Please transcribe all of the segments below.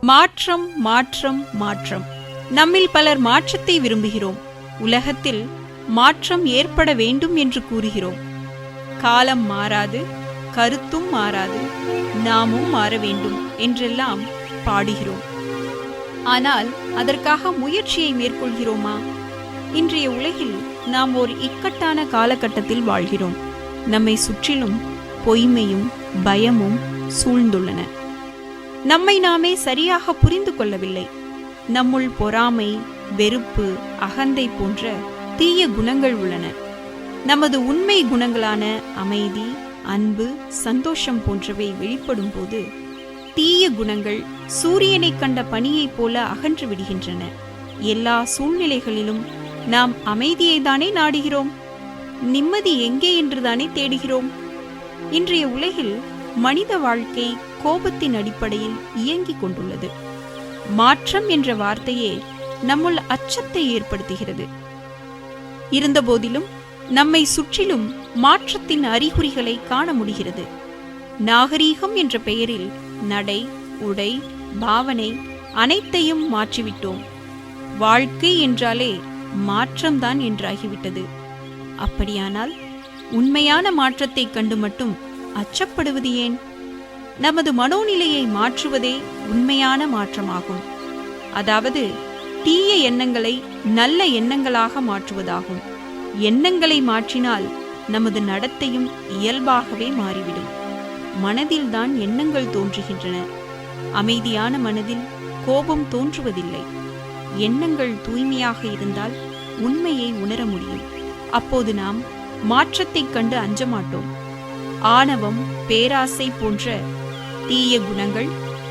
மாற்றம் மாற்றம் மாற்றம். நம்மில் பலர் மாற்றத்தை விரும்புகிறோம். உலகத்தில் மாற்றம் ஏற்பட வேண்டும் என்று கூறுகிறோம். காலம் மாறாது, கருத்தும் மாறாது, நாமும் மாற வேண்டும் என்றெல்லாம் பாடுகிறோம். ஆனால் அதற்காக முயற்சியை மேற்கொள்கிறோமா? இன்றைய உலகில் நாம் ஒரு இக்கட்டான காலகட்டத்தில் வாழ்கிறோம். நம்மை சுற்றிலும் பொய்மையும் பயமும் சூழ்ந்துள்ளன. நம்மை நாமே சரியாக புரிந்து கொள்ளவில்லை. நம்முள் பொறாமை, வெறுப்பு, அகந்தை போன்ற தீய குணங்கள் உள்ளன. நமது உண்மை குணங்களான அமைதி, அன்பு, சந்தோஷம் போன்றவை வெளிப்படும் போது தீய குணங்கள் சூரியனை கண்ட பனியைப் போல அகன்று விடுகின்றன. எல்லா சூழ்நிலைகளிலும் நாம் அமைதியை தானே நாடுகிறோம். நிம்மதி எங்கே என்றுதானே தேடுகிறோம். இன்றைய உலகில் மனித வாழ்க்கை கோபத்தின் அடிப்படையில் இயங்கிக் கொண்டுள்ளது. மாற்றம் என்ற வார்த்தையே நம்முள் அச்சத்தை ஏற்படுத்துகிறது. இருந்தபோதிலும் நம்மை சுற்றிலும் மாற்றத்தின் அறிகுறிகளை காண முடிகிறது. நாகரீகம் என்ற பெயரில் நடை, உடை, பாவனை அனைத்தையும் மாற்றிவிட்டோம். வாழ்க்கை என்றாலே மாற்றம்தான் என்றாகிவிட்டது. அப்படியானால் உண்மையான மாற்றத்தை கண்டு மட்டும் அச்சப்படுவது ஏன்? நமது மனோநிலையை மாற்றுவதே உண்மையான மாற்றமாகும். அதாவது தீய எண்ணங்களை நல்ல எண்ணங்களாக மாற்றுவதாகும். எண்ணங்களை மாற்றினால் நமது நடத்தையும் இயல்பாகவே மாறிவிடும். மனதில்தான் எண்ணங்கள் தோன்றுகின்றன. அமைதியான மனதில் கோபம் தோன்றுவதில்லை. எண்ணங்கள் தூய்மையாக இருந்தால் உண்மையை உணர முடியும். அப்போது நாம் மாற்றத்தைக் கண்டு அஞ்ச மாட்டோம். ஆணவம், பேராசை போன்ற தீய குணங்கள்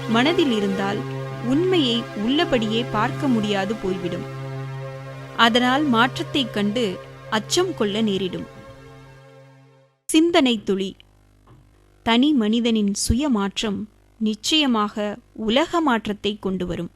மனதில் இருந்தால் உண்மையை உள்ளபடியே பார்க்க முடியாது போய்விடும். அதனால் மாற்றத்தைக் கண்டு அச்சம் கொள்ள நேரிடும். சிந்தனை துளி. தனி மனிதனின் சுய மாற்றம் நிச்சயமாக உலக மாற்றத்தை கொண்டு வரும்.